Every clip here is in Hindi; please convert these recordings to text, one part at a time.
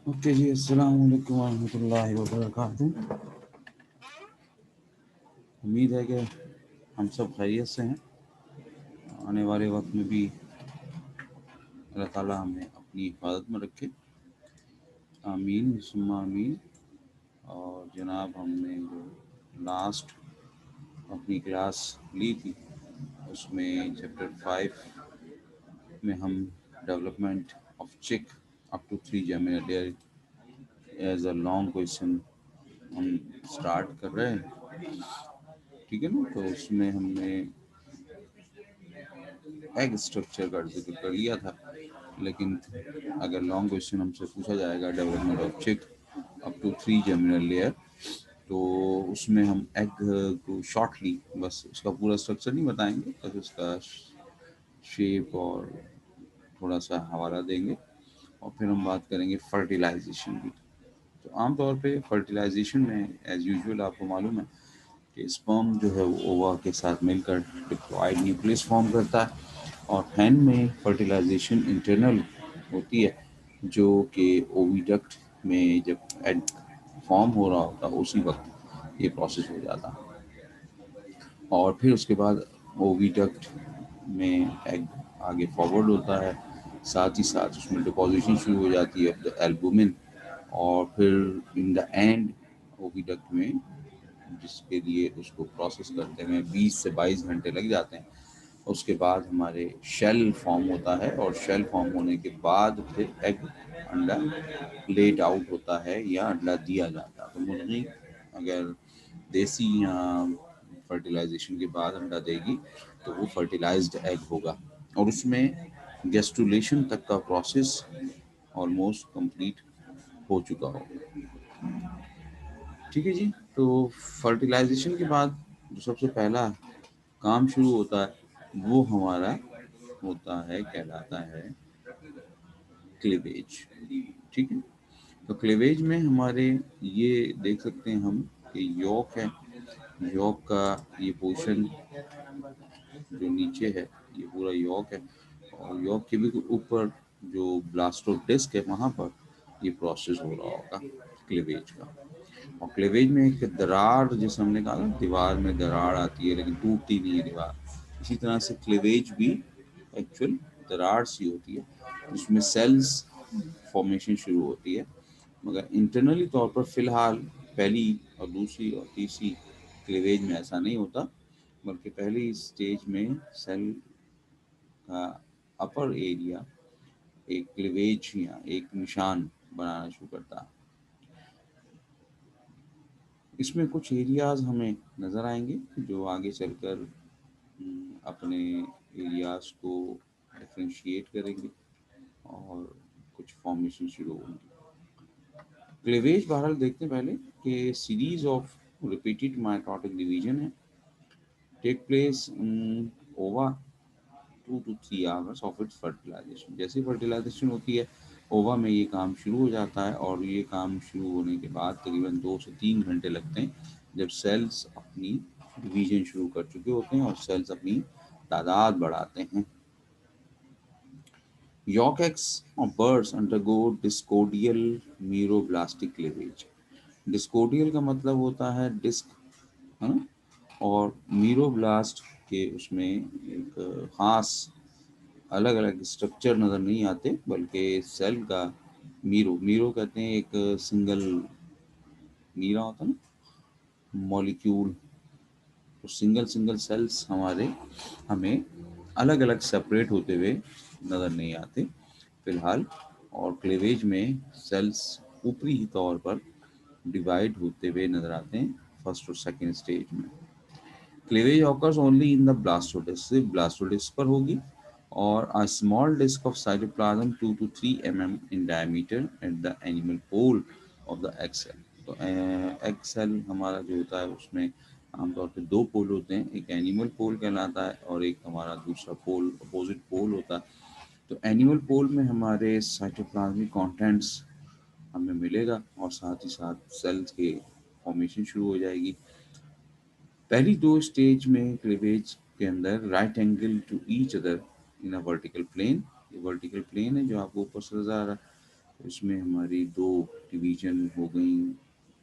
ओके जी, अस्सलाम वालेकुम रहमतुल्लाहि व बरकातुहू। उम्मीद है कि हम सब खैरियत से हैं। आने वाले वक्त में भी अल्लाह ताला हमें अपनी हिफाजत में रखे। आमीन सुम्मा आमीन। और जनाब, हमने जो लास्ट अपनी क्लास ली थी उसमें चैप्टर 5 में हम development of chick up to 3 germinal as a long question हम स्टार्ट कर रहे हैं। ठीक है ना, तो उसमें हमने एग स्ट्रक्चर का जिक्र कर लिया था। लेकिन अगर लॉन्ग क्वेश्चन हमसे पूछा जाएगा development of chick up to 3 geminal layer, तो उसमें हम एग को शॉर्टली बस उसका पूरा स्ट्रक्चर नहीं बताएंगे, बस उसका शेप और थोड़ा सा हवाला देंगे। और फिर हम बात करेंगे फर्टिलाइजेशन की। तो आमतौर पे फर्टिलाइजेशन में एज यूजुअल आपको मालूम है कि स्पर्म जो है वो ओवा के साथ मिलकर डिप्लॉयड न्यूक्लियस फॉर्म करता है। और हैन में फर्टिलाइजेशन इंटरनल होती है, जो कि ओविडक्ट में जब एग फॉर्म हो रहा होता है उसी वक्त ये प्रोसेस हो जाता है। और फिर उसके बाद ओविडक्ट में एग आगे फॉरवर्ड होता है, साथ ही साथ उसमें डिपोजिशन शुरू हो जाती है ऑफ द एल्बुमिन। और फिर इन द एंड ओविडक्ट में, जिसके लिए उसको प्रोसेस करते में 20 से 22 घंटे लग जाते हैं, उसके बाद हमारे शेल फॉर्म होता है। और शेल फॉर्म होने के बाद फिर एग अंडा लेट आउट होता है या अंडा दिया जाता है। तो मुर्गी अगर देसी या फर्टिलाइजेशन के बाद अंडा देगी तो वो फर्टिलाइज्ड एग होगा, और उसमें गेस्टुलेशन तक का प्रोसेस ऑलमोस्ट कंप्लीट हो चुका होगा। ठीक है जी। तो फर्टिलाइजेशन के बाद जो सबसे पहला काम शुरू होता है वो हमारा होता है, कहलाता है क्लीवेज। ठीक है। तो क्लीवेज में हमारे ये देख सकते हैं हम कि यॉक है। यॉक का ये पोर्शन जो नीचे है ये पूरा यॉक है, और यॉक के भी ऊपर जो ब्लास्टो डिस्क है वहां पर ये प्रोसेस हो रहा होगा क्लीवेज का। और क्लीवेज में एक दरार, जैसे हमने कहा ना दीवार में दरार आती है लेकिन टूटती नहीं है दीवार, इसी तरह से क्लीवेज भी एक्चुअल दरार सी होती है जिसमें सेल्स फॉर्मेशन शुरू होती है। मगर इंटरनली तौर पर फिलहाल पहली और दूसरी और तीसरी क्लीवेज में ऐसा नहीं होता, बल्कि पहली स्टेज में सेल का अपर एरिया एक क्लीवेज या एक निशान बनाना शुरू करता है। इसमें कुछ एरियाज हमें नज़र आएंगे जो आगे चलकर अपने एरियाज को डिफ्रेंशिएट करेंगे और कुछ फॉर्मेशन शुरू होंगी। क्लीवेज बहरहाल देखते हैं पहले कि series of repeated mitotic division है, take place in ova 2 to 3 hours of its fertilization. जैसे फर्टिलाइजेशन होती है ओवा में ये काम शुरू हो जाता है, और ये काम शुरू होने के बाद तकरीबन 2 से 3 घंटे लगते हैं जब सेल्स अपनी डिवीजन शुरू कर चुके होते हैं और सेल्स अपनी तादाद बढ़ाते हैं। Yolk eggs of birds undergo discoidial meroblastic cleavage। डिस्कोडियल का मतलब होता है डिस्क, है ना। और मीरोब्लास्ट के उसमें एक खास अलग अलग स्ट्रक्चर नज़र नहीं आते, बल्कि सेल का मीरो मीरो कहते हैं एक सिंगल मीरा होता है ना मॉलिक्यूल। तो सिंगल सिंगल सेल्स हमारे हमें अलग अलग सेपरेट होते हुए नज़र नहीं आते फिलहाल। और क्लेवेज में सेल्स ऊपरी ही तौर पर डिवाइड होते हुए नजर आते हैं फर्स्ट और सेकंड स्टेज में। Cleavage occurs only in the blastodisc, सिर्फ ब्लास्टोडिस्क पर होगी। और a small disc of cytoplasm 2 to 3 mm in diameter at the animal pole of the egg cell. तो एग सेल हमारा जो होता है उसमें आमतौर पे दो पोल होते हैं, एक एनिमल पोल कहलाता है और एक हमारा दूसरा पोल अपोजिट पोल होता है। तो एनिमल पोल में हमारे साइटोप्लाज्मिक कंटेंट्स हमें मिलेगा और साथ ही साथ सेल्स के फॉर्मेशन शुरू हो जाएगी। पहली दो स्टेज में क्लीवेज के अंदर right angle to each other in a vertical plane, ये वर्टिकल प्लेन है जो आपको ऊपर से नजर आ रहा है। इसमें हमारी 2 डिवीजन हो गई,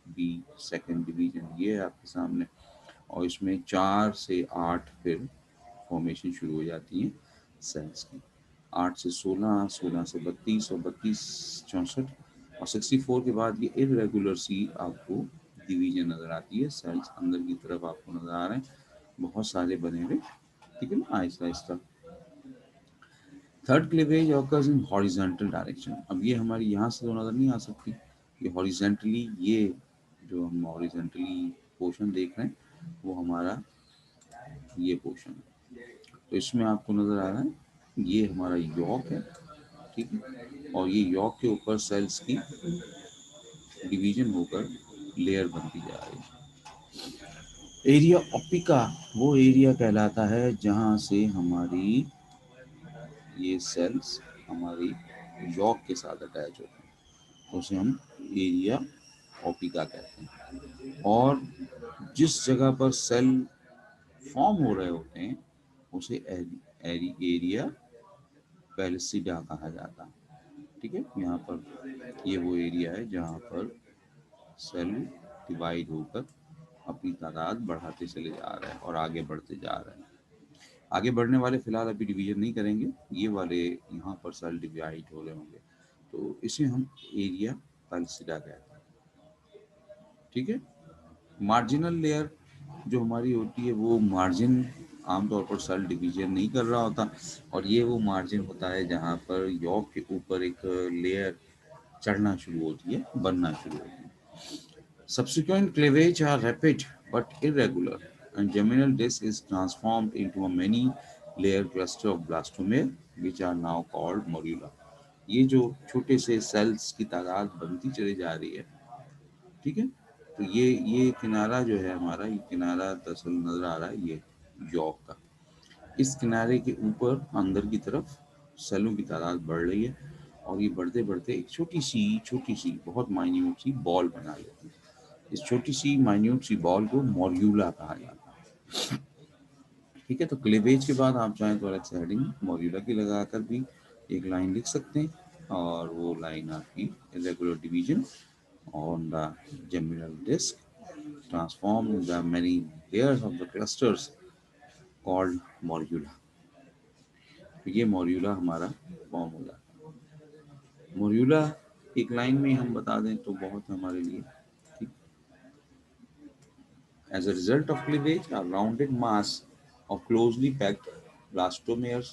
बी सेकंड डिवीजन ये है आपके सामने, और इसमें 4 से 8 फिर फॉर्मेशन शुरू हो जाती है सेल्स की। 8 से 16, 16 से 32 और 32 64 और 64 के बाद ये इरेगुलर सी आपको डिवीजन नजर आती है। सेल्स अंदर की तरफ आपको नजर आ रहे हैं, बहुत सारे बने हुए, ठीक है ना, Aahista Aahista. Third cleavage occurs in horizontal direction. अब ये हमारी यहाँ से तो नजर नहीं आ सकती, ये हॉरिजॉन्टली, ये जो हम हॉरिजॉन्टली पोर्शन देख रहे हैं वो हमारा ये पोर्शन है। तो इसमें आपको नजर आ रहा है ये हमारा यॉक है, ठीक है, और ये यॉक के ऊपर सेल्स की डिवीजन होकर लेयर बनती जा रही है। एरिया ओपिका वो एरिया कहलाता है जहां से हमारी ये सेल्स हमारी यॉक के साथ अटैच होते हैं, तो उसे हम एरिया ओपिका कहते हैं। और जिस जगह पर सेल फॉर्म हो रहे होते हैं उसे एरिया पेलिसिडा कहा जाता है, ठीक है। यहाँ पर ये वो एरिया है जहाँ पर सेल डिवाइड होकर अपनी तादाद बढ़ाते चले जा रहे हैं और आगे बढ़ते जा रहे हैं। आगे बढ़ने वाले फिलहाल अभी डिवीजन नहीं करेंगे, ये वाले यहाँ पर सेल डिवाइड हो रहे होंगे, तो इसे हम एरिया पेलिसिडा कहते हैं, ठीक है। मार्जिनल लेयर जो हमारी होती है वो मार्जिन आमतौर पर सेल डिवीजन नहीं कर रहा होता, और ये वो मार्जिन होता है जहाँ पर यॉक के ऊपर एक लेयर चढ़ना शुरू होती है, बनना शुरू होती है। Subsequent cleavage are rapid but irregular, and germinal disc is transformed into a many-layer cluster of blastomere, which are now called morula. ये जो छोटे से सेल्स की तादाद बनती चली जा रही है, ठीक है, तो ये किनारा जो है हमारा, ये किनारा दरअसल नजर आ रहा है ये यॉक का। इस किनारे के ऊपर अंदर की तरफ सेलों की तादाद बढ़ रही है, और ये बढ़ते बढ़ते एक छोटी सी बहुत माइन्यूट सी बॉल बना लेती है। इस छोटी सी माइन्यूट सी बॉल को मॉर्यूला कहा जाता है, ठीक है। तो क्लीवेज के बाद आप चाहें तो अलग से हेडिंग मॉर्यूला की लगाकर भी एक लाइन लिख सकते हैं, और वो लाइन आपकी irregular division on the germinal disc transform the many layers of the clusters called morula। तो ये मॉर्यूला हमारा फॉर्म हो जाता है। मॉर्यूला एक लाइन में हम बता दें तो बहुत हमारे लिए, ठीक। As a result of cleavage, a rounded mass of closely packed blastomeres,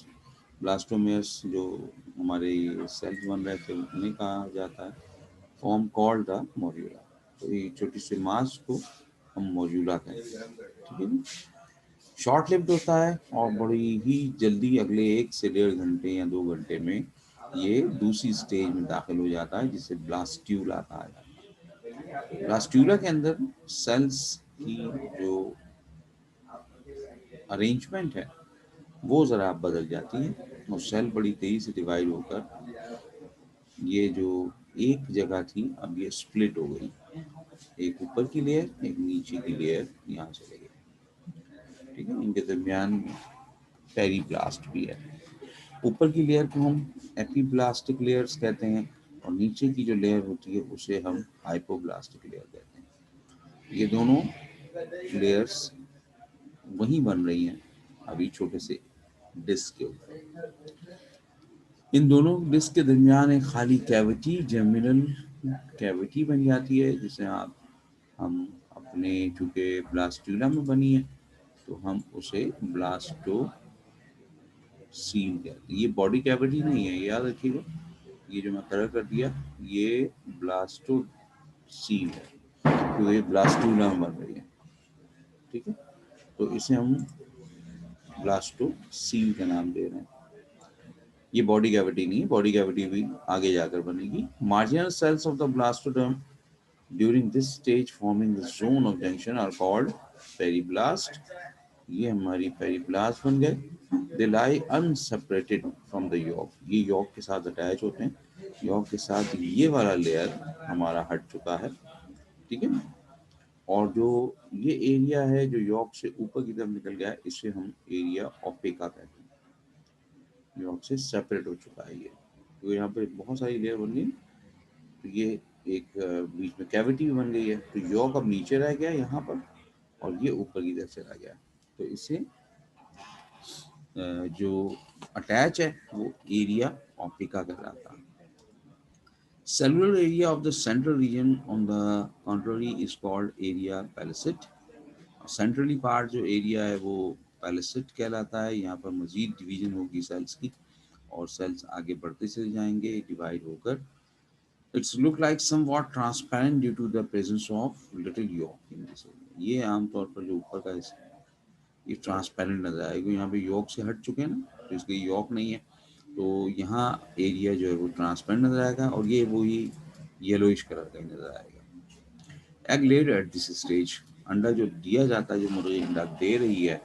blastomeres जो हमारे सेल्स बन रहे थे उन्हें कहा जाता है, फॉर्म कॉल्ड द मॉर्यूला। तो ये छोटी सी मास को हम मॉर्यूला कहते हैं, ठीक है। शॉर्ट लिव्ड होता है और बड़ी ही जल्दी अगले 1 से 1.5 घंटे या 2 घंटे में ये दूसरी स्टेज में दाखिल हो जाता है, जिसे ब्लास्ट्यूला कहा जाता है। ब्लास्ट्यूला के अंदर सेल्स की जो अरेंजमेंट है वो ज़रा बदल जाती है, और सेल बड़ी तेज़ी से डिवाइड होकर ये जो एक जगह थी अब ये स्प्लिट हो गई, एक ऊपर की लेयर एक नीचे की लेयर यहाँ चले गई, ठीक है। इनके दरमियान पेरीब्लास्ट भी है। ऊपर की लेयर को हम एपीब्लास्टिक लेयर्स कहते हैं, और नीचे की जो लेयर होती है उसे हम हाइपोब्लास्टिक लेयर कहते हैं। ये दोनों लेयर्स वहीं बन रही हैं अभी छोटे से डिस्क के ऊपर। इन दोनों डिस्क के दरमियान एक खाली कैविटी, जेमिनल कैविटी बन जाती है, जिसे आप हम अपने चूंकि ब्लास्टूला में बनी है तो हम उसे ब्लास्टो सील कहते हैं। ये बॉडी कैविटी नहीं है, याद रखिएगा, ये जो मैं कलर कर दिया ये ब्लास्टो सील है, तो ये ब्लास्टूला में बन रही है, ठीक है। तो इसे हम ब्लास्टो सील का नाम दे रहे हैं। ये बॉडी कैविटी नहीं है, बॉडी कैविटी भी आगे जाकर बनेगी। Marginal cells of the blastoderm during this stage forming the zone of junction are called periblast. ये हमारी पेरीब्लास्ट बन गए। They lie unseparated from the yolk, ये यॉक के साथ अटैच होते हैं, यॉक के साथ ये वाला लेयर हमारा हट चुका है, ठीक है। और जो ये एरिया है जो यॉक से ऊपर की तरफ निकल गया है इसे हम एरिया ओपेका कहते हैं, यॉक से सेपरेट हो चुका है ये, तो यहाँ पे बहुत सारी लेयर बन गई, तो ये एक बीच में कैविटी भी बन गई है, तो यॉर्क अब नीचे रह गया यहाँ पर और ये ऊपर की तरफ चला गया। तो इससे जो अटैच है वो एरिया ऑप्टिका कहलाता है। Cellular area of the central region, on the contrary, is called area palisade. Centrally part जो एरिया है वो पैलिसेट कहलाता है। यहाँ पर मजीद डिवीजन होगी सेल्स की और सेल्स आगे बढ़ते चले जाएंगे डिवाइड होकर। It's look like somewhat transparent due to the presence of little yolk in this area. ये आमतौर पर जो ऊपर का हिस्सा है ये ट्रांसपेरेंट नजर आएगा। यहाँ पे यॉर्क से हट चुके हैं ना, तो इसलिए यॉर्क नहीं है, तो यहाँ एरिया जो है वो ट्रांसपेरेंट नजर आएगा और ये वही येलोइश कलर का ही नजर आएगा। Egg laid at this stage, अंडा जो दिया जाता है, जो मुर्गी अंडा दे रही है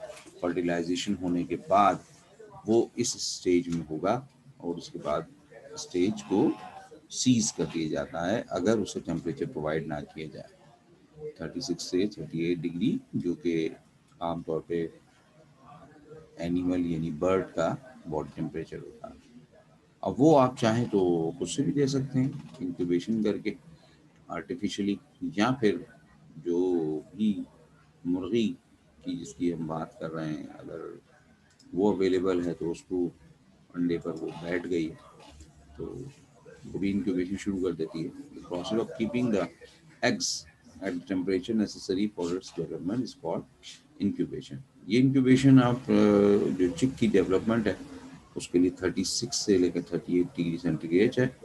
फर्टिलाइजेशन होने के बाद, वो इस स्टेज में होगा और उसके बाद स्टेज को सीज कर दिया जाता है अगर उसे टेम्परेचर प्रोवाइड ना किया जाए 36 से 38 डिग्री, जो कि आमतौर पे एनिमल यानी बर्ड का बॉडी टेम्परेचर होता है। अब वो आप चाहें तो खुद से भी दे सकते हैं इंक्यूबेशन करके आर्टिफिशियली, या फिर जो भी मुर्गी की जिसकी हम बात कर रहे हैं अगर वो अवेलेबल है तो उसको अंडे पर वो बैठ गई तो वो भी इंक्यूबेशन शुरू कर देती है। The process of keeping the eggs at the temperature necessary for its development is called incubation. ये इंक्यूबेशन आप जो चिक की डेवलपमेंट है उसके लिए 36 से लेकर 38 डिग्री सेंटीग्रेड है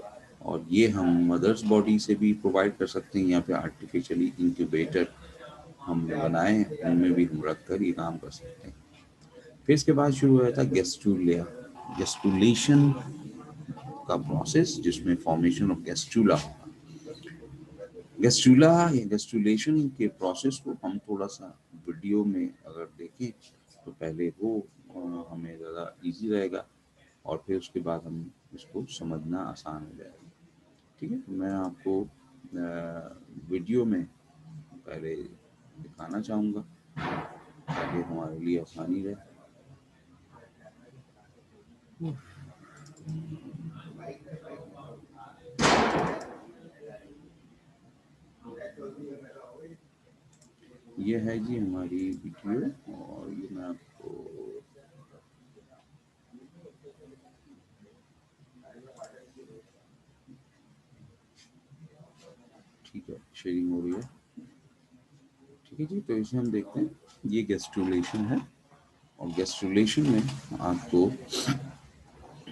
और ये हम मदर्स बॉडी से भी प्रोवाइड कर सकते हैं। यहाँ पे आर्टिफिशियली इंक्यूबेटर हमने बनाए हैं, उनमें भी हम रख कर ये काम कर सकते हैं। फिर इसके बाद शुरू हुआ था गेस्टुलिया, गेस्टुलेशन का प्रोसेस जिसमें फॉर्मेशन ऑफ गेस्टुला। गेस्टुला या गेस्टुलेशन के प्रोसेस को हम थोड़ा सा वीडियो में अगर देखें तो पहले वो हमें ज़्यादा इजी रहेगा और फिर उसके बाद हम इसको समझना आसान हो जाएगा। ठीक है, तो मैं आपको वीडियो में पहले दिखाना चाहूँगा ताकि हमारे लिए आसानी रहे। ये है जी हमारी वीडियो और ये मैं आपको ठीक है शेयरिंग हो रही है। ठीक है जी, तो इसे हम देखते हैं। ये गेस्टुलेशन है और गेस्टुलेशन में आपको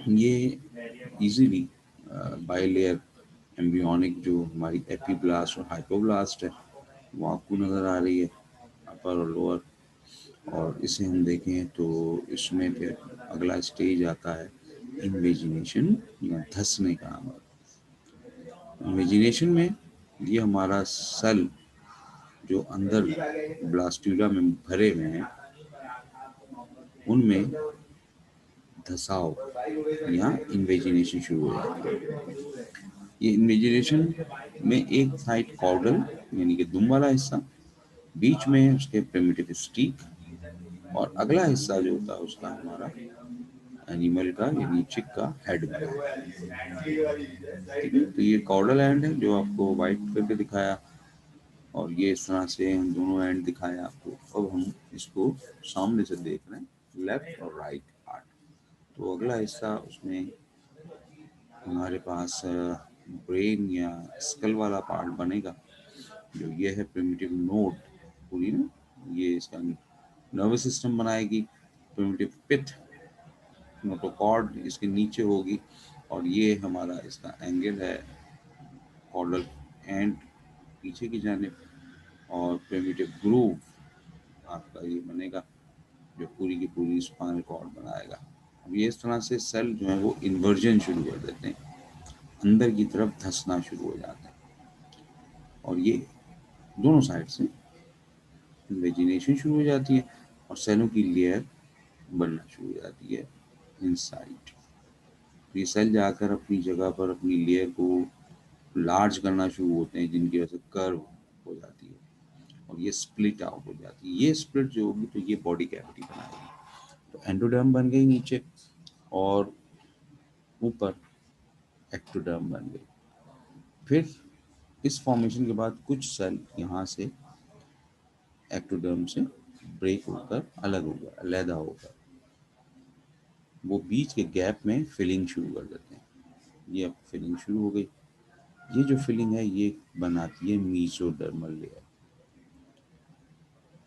ये इजीली बाइलेयर एम्ब्रियोनिक जो हमारी एपीब्लास्ट और हाइपोब्लास्ट है वो आपको नज़र आ रही है, अपर और लोअर। और इसे हम देखें तो इसमें फिर अगला स्टेज आता है इन्वेजिनेशन या धंसने का अमल। इमेजिनेशन में ये हमारा सेल जो अंदर ब्लास्टुला में भरे हुए हैं उनमें धसाव या इन्वेजिनेशन शुरू हो जाती है। ये इन्वेजिनेशन में एक साइड कॉर्डल यानी कि दुम वाला हिस्सा, बीच में उसके प्रिमिटिव स्टिक और अगला हिस्सा जो होता है उसका हमारा एनिमल का यानी चिक का हेड बना है। ठीक है, तो ये कॉर्डल एंड है जो आपको वाइट करके दिखाया और ये इस तरह से हम दोनों एंड दिखाया आपको। अब हम इसको सामने से देख रहे हैं लेफ्ट और राइट पार्ट। तो अगला हिस्सा उसमें हमारे पास ब्रेन या स्कल वाला पार्ट बनेगा जो ये है प्रिमिटिव नोड पूरी ना, ये इसका नर्वस सिस्टम बनाएगी। प्रिमिटिव पिथ नोटोकॉर्ड इसके नीचे होगी और ये हमारा इसका एंगल है कॉर्डल एंड पीछे की जानिब और प्रिमिटिव ग्रूव आपका ये बनेगा जो पूरी की पूरी स्पाइनल कॉर्ड बनाएगा। अब ये इस तरह से सेल जो है वो इन्वर्जन शुरू कर देते हैं, अंदर की तरफ धंसना शुरू हो जाते हैं और ये दोनों साइड से इन्वेजिनेशन शुरू हो जाती है और सेलों की लेयर बनना शुरू हो जाती है इनसाइड। ये सेल जाकर अपनी जगह पर अपनी लेयर को लार्ज करना शुरू होते हैं जिनकी वजह से कर्व हो जाती है और ये स्प्लिट आउट हो जाती है। ये स्प्लिट जो होगी तो ये बॉडी कैविटी बनाएगी। तो एंडोडर्म बन गई नीचे और ऊपर एक्टोडर्म बन गई। फिर इस फॉर्मेशन के बाद कुछ सेल यहाँ से एक्टोडर्म से ब्रेक होकर अलग होगा, अलहदा होगा, वो बीच के गैप में फिलिंग शुरू कर देते हैं। ये अब फिलिंग शुरू हो गई। ये जो फिलिंग है ये बनाती है मीसोडर्मल लेयर।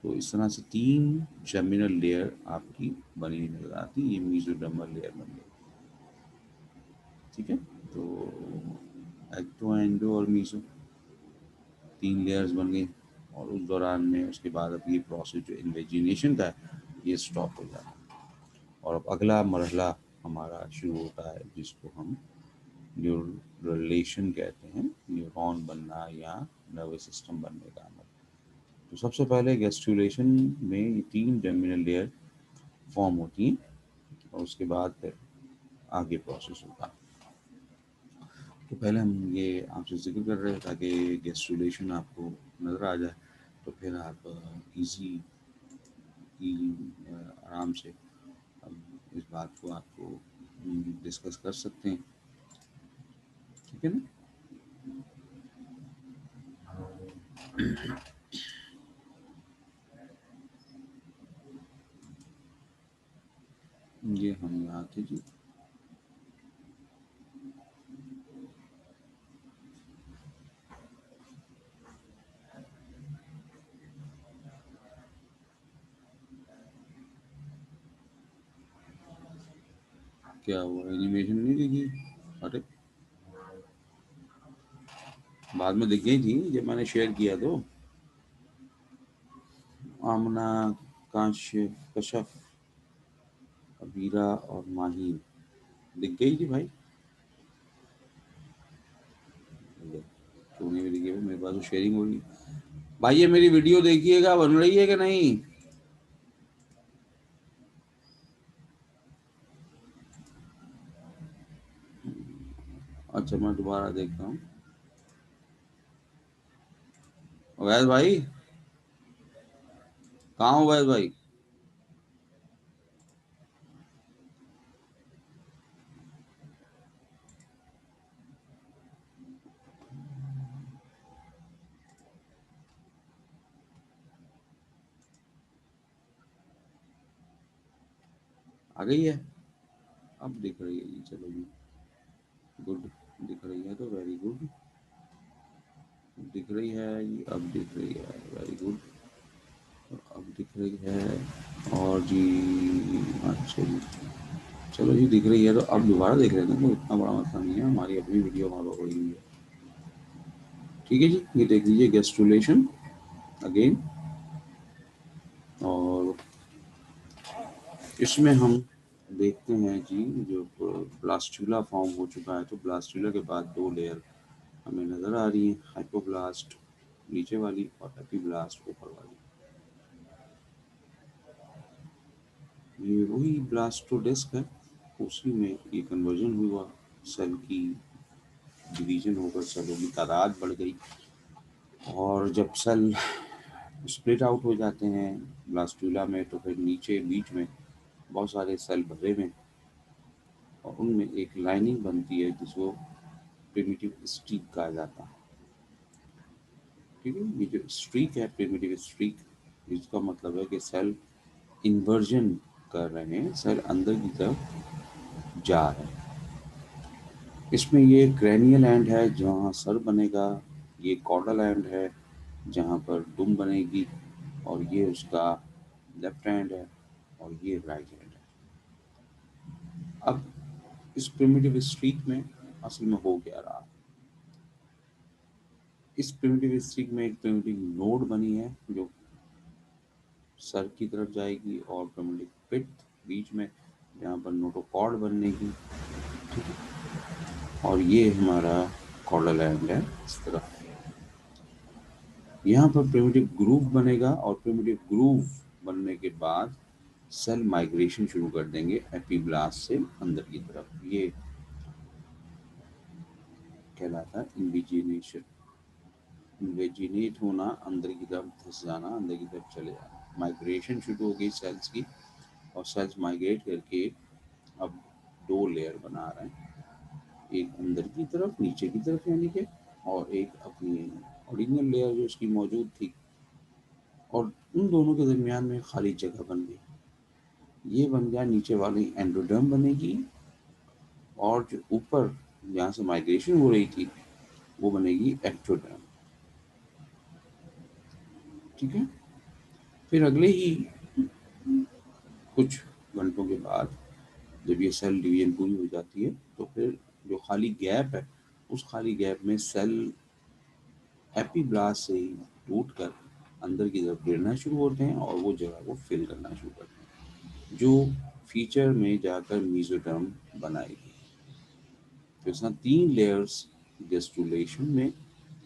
तो इस तरह से 3 जर्मिनल लेयर आपकी बनी हुई नजर आती है। ये मीसोडर्मल लेयर बन गई। ठीक है, तो एक्टो, एंडो और मीसो 3 लेयर्स बन गई। और उस दौरान में उसके बाद अब ये प्रोसेस जो इन्वेजिनेशन का है ये स्टॉप हो जाता है। और अब अगला मरहला हमारा शुरू होता है जिसको हम न्यूरलेशन कहते हैं, न्यूरॉन बनना या नर्वस सिस्टम बनने का अमल। तो सबसे पहले गेस्टुलेशन में ये 3 जर्मिनल लेयर फॉर्म होती हैं और उसके बाद फिर आगे प्रोसेस होता है। तो पहले हम ये आपसे जिक्र कर रहे हैं ताकि गेस्टुलेशन आपको नज़र आ जाए, तो फिर आप इजी आराम से हम इस बात को आपको डिस्कस कर सकते हैं। ठीक है ना। ये हम यहाँ थे जी। क्या हुआ, एनिमेशन नहीं दिखी? अरे बाद में दिख गई थी जब मैंने शेयर किया तो। आमना, काश, कशफ, कबीरा और माही दिख गई थी भाई। क्यों नहीं दिखी भाई? मेरे पास तो शेयरिंग हो रही है। भाई ये मेरी वीडियो देखिएगा, बन रही है कि नहीं? अच्छा मैं दोबारा देखता हूँ। अवैध भाई, कहाँ हो अवैध भाई? आ गई है? अब दिख रही है जी, चलो जी, गुड। दिख रही है तो वेरी गुड। दिख रही है जी, अब दिख रही है, वेरी गुड। अब दिख रही है और जी, अच्छा जी, चलो जी दिख रही है तो अब दोबारा देख लेते हैं, कोई इतना बड़ा मसला नहीं है, हमारी अपनी वीडियो वहाँ पर हुई है। ठीक है जी, ये देख लीजिए गेस्टुलेशन अगेन। और इसमें हम देखते हैं जी, जो ब्लास्टुला फॉर्म हो चुका है, तो ब्लास्टुला के बाद 2 लेयर हमें नज़र आ रही है, हाइपोब्लास्ट नीचे वाली और एपिब्लास्ट ऊपर वाली। ये वही ब्लास्टोडेस्क है, उसी में ये कन्वर्जन हुआ, सेल की डिवीजन होकर सेलों की तादाद बढ़ गई। और जब सेल स्प्लिट आउट हो जाते हैं ब्लास्टुला में, तो फिर नीचे बीच में बहुत सारे सेल भरे में, और उनमें एक लाइनिंग बनती है जिसको प्रिमिटिव स्ट्रीक कहा जाता है। ठीक है, ये जो स्ट्रीक है, प्रिमिटिव स्ट्रीक, इसका मतलब है कि सेल इन्वर्जन कर रहे हैं, सेल अंदर की तरफ जा रहे हैं। इसमें ये क्रैनियल एंड है जहाँ सर बनेगा, ये कॉर्डल एंड है जहाँ पर दुम बनेगी, और ये उसका लेफ्ट हैंड है और ये राइट हैंड है। अब इस प्रिमिटिव स्ट्रीक में असल में हो क्या रहा? इस प्रिमिटिव स्ट्रीक में एक प्रिमिटिव नोड बनी है जो सर की तरफ जाएगी, और प्रिमिटिव पिट बीच में जहाँ पर नोटोकॉर्ड बनने की। ठीक है, और ये हमारा कॉर्डल एंड है इस तरफ। यहाँ पर प्रिमिटिव ग्रूव बनेगा, और प्रिमिटिव ग्रूव बनने के बाद सेल माइग्रेशन शुरू कर देंगे एपीब्लास्ट से अंदर की तरफ। ये कहलाता है इन्विजिनेशन। इन्वेजिनेट होना, अंदर की तरफ धस जाना, अंदर की तरफ चले जाना। माइग्रेशन शुरू हो गई सेल्स की, और सेल्स माइग्रेट करके अब 2 लेयर बना रहे हैं, एक अंदर की तरफ, नीचे की तरफ यानी कि, और एक अपनी ओरिजिनल लेयर जो उसकी मौजूद थी, और उन दोनों के दरमियान में खाली जगह बन गई। ये बन गया नीचे वाली एंडोडर्म बनेगी, और जो ऊपर जहाँ से माइग्रेशन हो रही थी वो बनेगी एक्टोडर्म। ठीक है। फिर अगले ही कुछ घंटों के बाद जब ये सेल डिवीजन पूरी हो जाती है, तो फिर जो खाली गैप है, उस खाली गैप में सेल एपीब्लास्ट से ही टूट कर अंदर की तरफ गिरना शुरू होते हैं और वो जगह को फिल करना शुरू करते हैं, जो फीचर में जाकर मीजोडर्म बनाएगी। तो इस तरह 3 लेयर्स गेस्टुलेशन में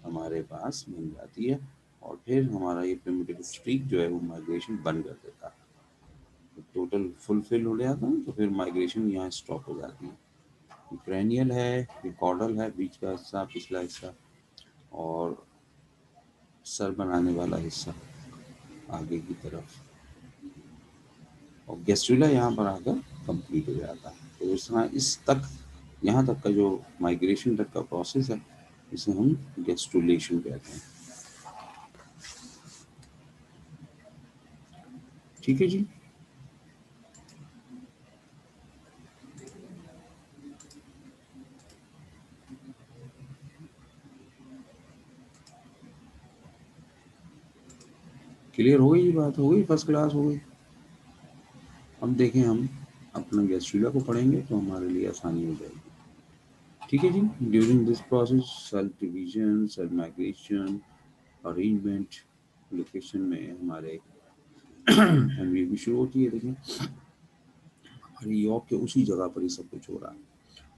हमारे पास बन जाती है, और फिर हमारा ये प्रिमिटिव स्ट्रीक जो है वो माइग्रेशन बंद कर देता है। तो टोटल फुलफिल हो जाता है, तो फिर माइग्रेशन यहाँ स्टॉप हो जाती है। क्रैनियल है, रिकॉर्डल है बीच का हिस्सा, पिछला हिस्सा, और सर बनाने वाला हिस्सा आगे की तरफ, और गैस्ट्रुला यहाँ पर आकर कंप्लीट हो जाता है। तो इस तरह इस तक, यहाँ तक का जो माइग्रेशन तक का प्रोसेस है, इसे हम गैस्ट्रुलेशन कहते हैं। ठीक है जी। क्लियर हो गई ये बात, हो गई, फर्स्ट क्लास हो गई। अब देखें, हम अपना गैस्ट्रुला को पढ़ेंगे तो हमारे लिए आसानी हो जाएगी। ठीक है जी। During this process cell division, cell migration, arrangement, location में हमारे एमवी भी शुरू होती है। देखें, हमारे यॉर्क के उसी जगह पर ही सब कुछ हो रहा है,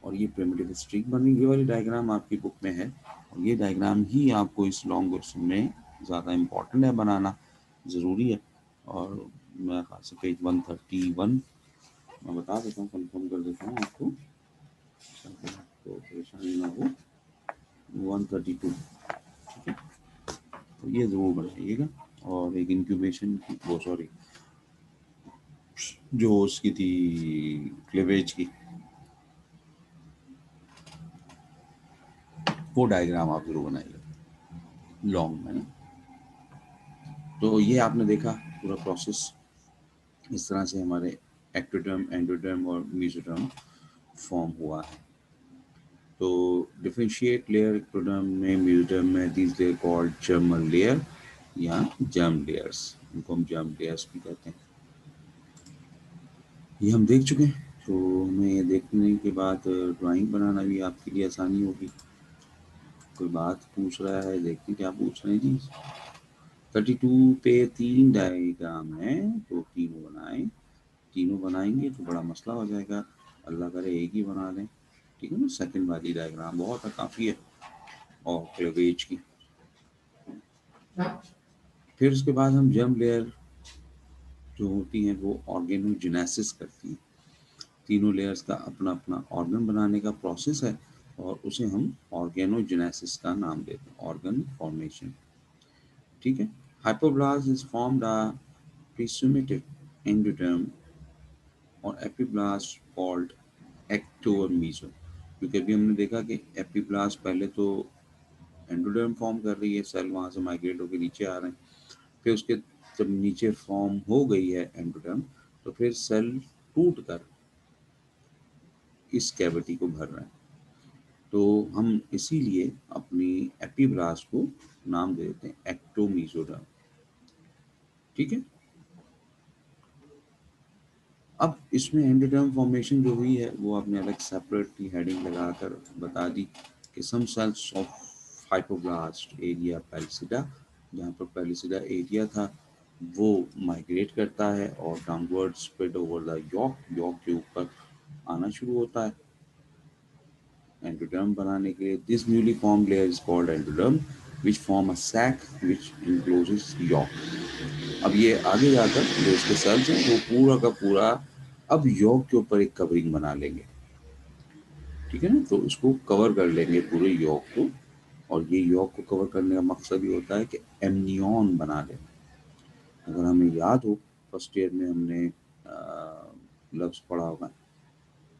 और ये प्रिमिटिव स्ट्रिंग बनी। ये वाली डायग्राम आपकी बुक में है, और ये डायग्राम ही आपको इस लॉन्ग क्वेश्चन में ज़्यादा इम्पोर्टेंट है, बनाना ज़रूरी है। और मेरे ख्याल से पेज 131 मैं बता देता हूँ, कंफर्म कर देता हूँ आपको, ताकि आपको परेशानी ना हो। 132, ठीक है। तो ये ज़रूर बनाइएगा। और एक इंक्यूबेशन की, वो सॉरी, जो उसकी थी क्लेवेज की, वो डायग्राम आप जरूर बनाइएगा लॉन्ग में ना। तो ये आपने देखा पूरा प्रोसेस, इस तरह से हमारे एक्टोडर्म, एंडोडर्म और मेसोडर्म फॉर्म हुआ है। तो डिफरेंशिएट लेयर एक्टोडर्म में, मेसोडर्म में, दीज लेयर कॉल्ड जर्मल लेयर या जर्म लेयर्स, इनको हम जर्म लेयर्स भी कहते हैं। ये हम देख चुके हैं। तो हमें ये देखने के बाद ड्राइंग बनाना भी आपके लिए आसानी होगी। कोई बात पूछ रहा है, देखते हैं क्या पूछ रहे हैं जी। 32 पे 3 डायग्राम है, तो तीनों बनाएं। तीनों बनाएंगे तो बड़ा मसला हो जाएगा, अल्लाह करे एक ही बना लें। ठीक है ना। सेकंड वाली डायग्राम बहुत है, काफ़ी है, और क्लेवेज की। फिर उसके बाद हम जर्म लेयर जो होती हैं वो ऑर्गेनोजेनेसिस करती हैं। तीनों लेयर्स का अपना अपना ऑर्गन बनाने का प्रोसेस है, और उसे हम ऑर्गेनोजेनेसिस का नाम देते हैं, ऑर्गन फॉर्मेशन। ठीक है। Hypoblast is formed a presumptive endoderm और एपिब्लास्ट कॉल्ड एक्टो और मीजो। क्योंकि अभी हमने देखा कि एपिब्लास्ट पहले तो एंडोडर्म फॉर्म कर रही है, सेल वहाँ से माइग्रेट होकर नीचे आ रहे हैं। फिर उसके जब नीचे फॉर्म हो गई है एंडोडर्म, तो फिर सेल टूट कर इस कैविटी को भर रहे हैं। तो हम इसीलिए अपनी एपिब्लास्ट को नाम दे देते हैं एक्टोमीजोडर्म। ठीक है। अब इसमें एंडोडर्म फॉर्मेशन जो हुई है वो आपने अलग सेपरेटली हेडिंग लगाकर बता दी कि सम सेल्स ऑफ फाइब्रोब्लास्ट एरिया पैलिसिडा, जहाँ पर पैलिसिडा एरिया था, वो माइग्रेट करता है और downward spread over the York, York के ऊपर आना शुरू होता है एंडोडर्म बनाने के लिए। This newly formed layer is called endoderm which form a sac which encloses yolk. अब ये आगे जाकर जो इसके सेल्स हैं वो पूरा का पूरा अब यॉर्क के ऊपर एक कवरिंग बना लेंगे। ठीक है ना। तो इसको कवर कर लेंगे पूरे यॉर्क को, और ये यॉर्क को कवर करने का मकसद ये होता है कि एमनियन बना लें। अगर हमें याद हो, फर्स्ट ईयर में हमने लफ्ज पढ़ा होगा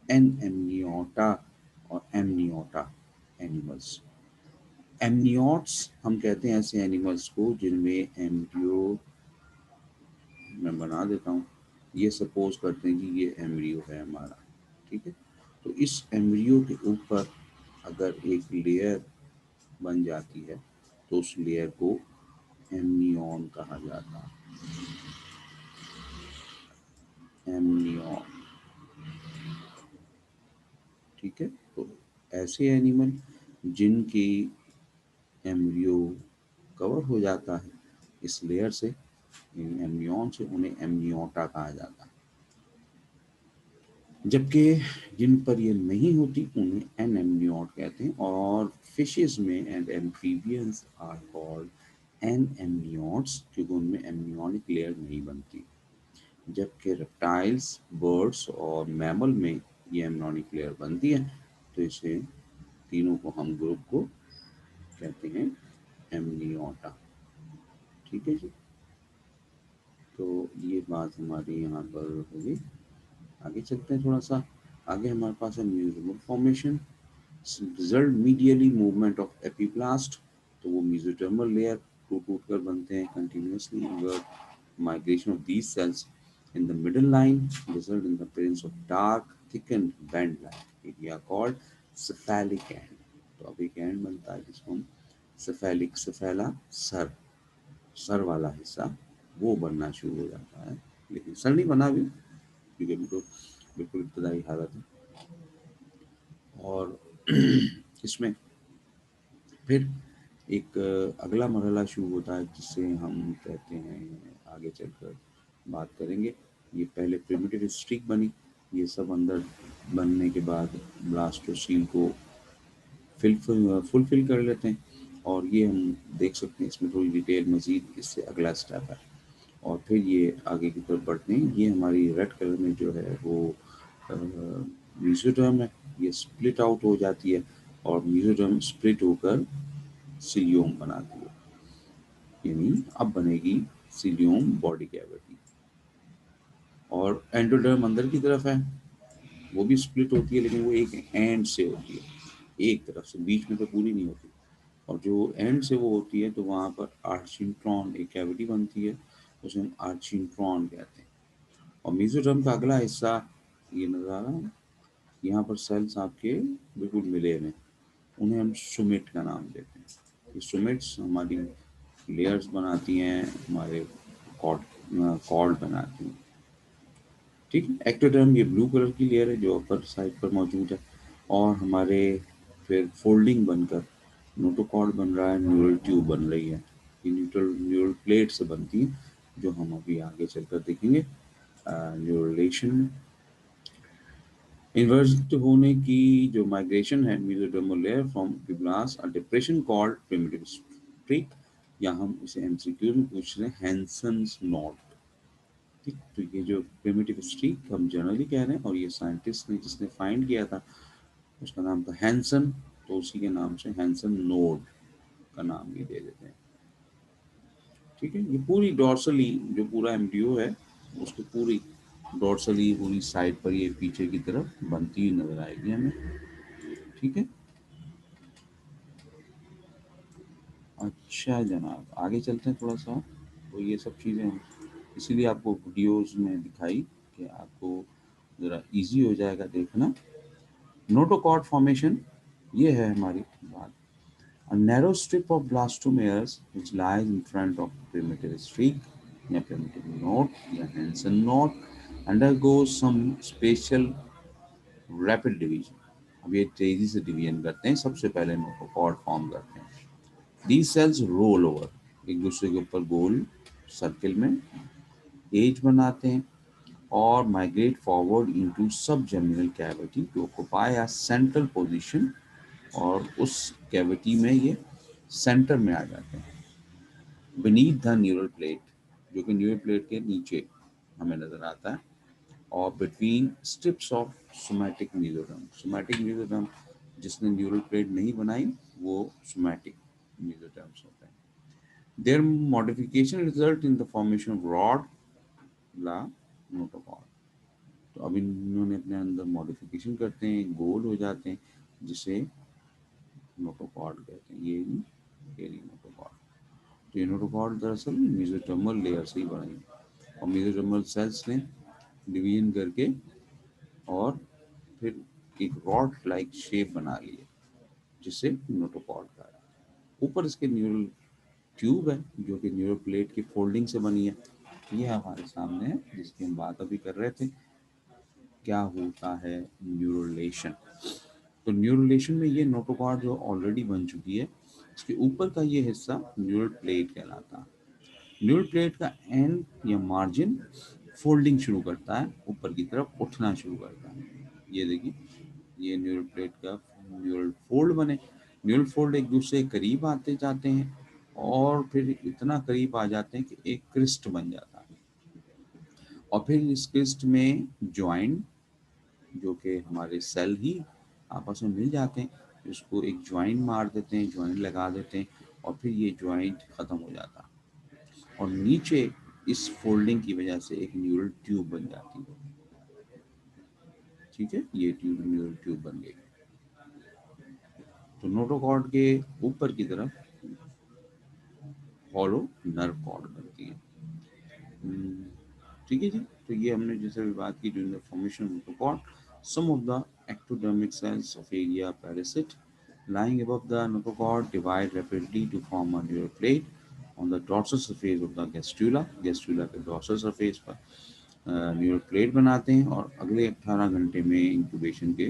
एन एमनियोटा और एमनियोटा एनिमल्स। एमनियोट्स हम कहते हैं ऐसे एनिमल्स को जिनमें एम्ब्रियो, मैं बना देता हूँ, ये सपोज करते हैं कि ये एम्ब्रियो है हमारा, ठीक है। तो इस एम्ब्रियो के ऊपर अगर एक लेयर बन जाती है तो उस लेयर को एमनियॉन कहा जाता है, एमनियॉन, ठीक है। तो ऐसे एनिमल जिनकी एम्ब्रियो कवर हो जाता है इस लेयर से, इन एमनियॉन से, उन्हें एमनियोटा कहा जाता है। जबकि जिन पर ये नहीं होती उन्हें एनेमनियोट कहते हैं। और फिशेस में एंड एम्फीबियंस आर कॉल्ड एनेमनियोट्स, क्योंकि उनमें एमनियोनिक लेयर नहीं बनती। जबकि रेप्टाइल्स, बर्ड्स और मैमल में ये एमनियोनिक लेयर बनती है। तो इसे तीनों को हम ग्रुप को कहते हैं एमनियोटा, ठीक है जी। तो ये बात हमारी यहाँ पर होगी। आगे चलते हैं थोड़ा सा। आगे हमारे पास है museum formation, result medially movement of epiblast. तो वो मेसोडर्मल लेयर टूट टूट कर बनते हैं continuously, invert migration of these cells in the middle line result in the appearance of dark thickened band like area called cephalic end। तो अब एक एंड बनता है जिसको हम cephalic, cephala सर, सर वाला हिस्सा वो बनना शुरू हो जाता है। लेकिन सर नहीं बना अभी, क्योंकि अभी तो बिल्कुल इब्तदाई हालत है। और इसमें फिर एक अगला मरहला शुरू होता है जिसे हम कहते हैं, आगे चलकर बात करेंगे। ये पहले प्रिमिटिव स्ट्रिक बनी, ये सब अंदर बनने के बाद ब्लास्टोसील को फुलफिल कर लेते हैं। और ये हम देख सकते हैं, इसमें थोड़ी डिटेल मजीद इससे अगला स्टेप है। और फिर ये आगे की तरफ बढ़ते हैं। ये हमारी रेड कलर में जो है वो मेसोडर्म है, ये स्प्लिट आउट हो जाती है और मेसोडर्म स्प्लिट होकर सिलियोम बनाती है, यानी अब बनेगी सिलियोम बॉडी कैविटी। और एंडोडर्म अंदर की तरफ है, वो भी स्प्लिट होती है लेकिन वो एक एंड से होती है, एक तरफ से, बीच में तो पूरी नहीं होती। और जो एंड से वो होती है तो वहाँ पर आर्चिंट्रॉन एक कैविटी बनती है, उसे हम आर्चिंट्रॉन कहते हैं। और मेसोडर्म का अगला हिस्सा ये नजर आ रहा है, यहाँ पर सेल्स आपके बिल्कुल मिले हुए, उन्हें हम सुमिट का नाम देते हैं। ये सुमिट्स हमारी लेयर्स बनाती हैं, हमारे कॉर्ड कॉर्ड बनाती हैं, ठीक है। एक्टोडर्म ये ब्लू कलर की लेयर है जो अपर साइड पर मौजूद है। और हमारे फिर फोल्डिंग बनकर नोटोकॉर्ड बन रहा है, न्यूरल ट्यूब बन रही है। ये न्यूरल प्लेट से बनती है, जो हम अभी आगे चलकर देखेंगे न्यूरलेशन में। इन्वर्ट होने की जो माइग्रेशन है मेसोडर्मल लेयर फ्रॉम फिब्रिलास a depression called primitive streak, या हम इसे एमसीक्यू में पूछ रहे हैं हैंसन्स नॉट, ठीक। तो ये जो प्रिमिटिव स्ट्रिक हम जनरली कह रहे हैं, और ये साइंटिस्ट ने जिसने फाइंड किया था उसका नाम था हैंसन, तो उसी के नाम से हैंसन नोड का नाम ये दे देते हैं, ठीक है। ये पूरी डॉर्सली जो पूरा एम्ब्रियो है उसको पूरी डॉर्सली पूरी साइड पर ये पीछे की तरफ बनती हुई नजर आएगी हमें, ठीक है। अच्छा जनाब, आगे चलते हैं थोड़ा सा। तो ये सब चीज़ें हम इसीलिए आपको वीडियोस में दिखाई कि आपको ज़रा इजी हो जाएगा देखना। नोटोकॉर्ड फॉर्मेशन, ये है हमारी बात। A narrow strip of blastomeres which lies in front of primitive streak या primitive node या Hansen node undergoes some spatial rapid division। अब ये तेजी से डिवीजन करते हैं, सबसे पहले नोटोकॉर्ड फॉर्म करते हैं। These cells roll over, एक दूसरे के ऊपर गोल सर्किल में एज बनाते हैं और migrate forward into subgerminal cavity to occupy a central position. और उस कैविटी में ये सेंटर में आ जाते हैं, beneath द न्यूरल प्लेट, जो कि न्यूरल प्लेट के नीचे हमें नजर आता है। और between strips of somatic mesoderm, somatic mesoderm जिसने न्यूरल प्लेट नहीं बनाई वो सोमैटिक मेसोडर्म्स होते हैं। Their modification result in the formation of rod like notochord. तो अब इन्होंने अपने अंदर मॉडिफिकेशन करते हैं, गोल हो जाते हैं, जिसे नोटोकॉर्ड कहते हैं, ये नहीं नोटोकॉर्ड। तो ये नोटोकॉर्ड दरअसल मेसोडर्मल लेयर से ही बनी और मेसोडर्मल सेल्स ने डिवीजन करके और फिर एक रॉड लाइक शेप बना ली है, जिसे नोटोकॉर्ड कहा है। ऊपर इसके न्यूरल ट्यूब है जो कि न्यूरल प्लेट की फोल्डिंग से बनी है। ये हमारे सामने है जिसकी हम बात अभी कर रहे थे, क्या होता है न्यूरोलेशन। तो न्यूरोलेशन में ये नोटोकॉर्ड जो ऑलरेडी बन चुकी है, इसके ऊपर का ये हिस्सा न्यूरल प्लेट कहलाता है। न्यूरल प्लेट का एंड या मार्जिन फोल्डिंग शुरू करता है, ऊपर की तरफ उठना शुरू करता है। ये देखिए, ये न्यूरल प्लेट का न्यूरल फोल्ड बने। न्यूरल फोल्ड एक दूसरे के करीब आते जाते हैं और फिर इतना करीब आ जाते हैं कि एक क्रिस्ट बन जाता है। और फिर इस क्रिस्ट में ज्वाइंट, जो कि हमारे सेल ही आपस में मिल जाते हैं, इसको एक ज्वाइंट मार देते हैं, ज्वाइंट लगा देते हैं और फिर ये ज्वाइंट ख़त्म हो जाता है और नीचे इस फोल्डिंग की वजह से एक न्यूरल ट्यूब बन जाती है। ठीक है, ये ट्यूब न्यूरल ट्यूब बन गई। तो नोटोकॉर्ड के ऊपर की तरफ हॉलो नर्व कॉर्ड बनती है। हम्म, ठीक है जी। तो ये हमने जैसे भी बात की during the formation of notochord, some of the ectodermic cells of area parasite lying above the notochord divide rapidly to form a neural plate on the dorsal surface of the gastrula। gastrula के dorsal surface पर न्यूरल प्लेट बनाते हैं और अगले 18 घंटे में इंक्यूबेशन के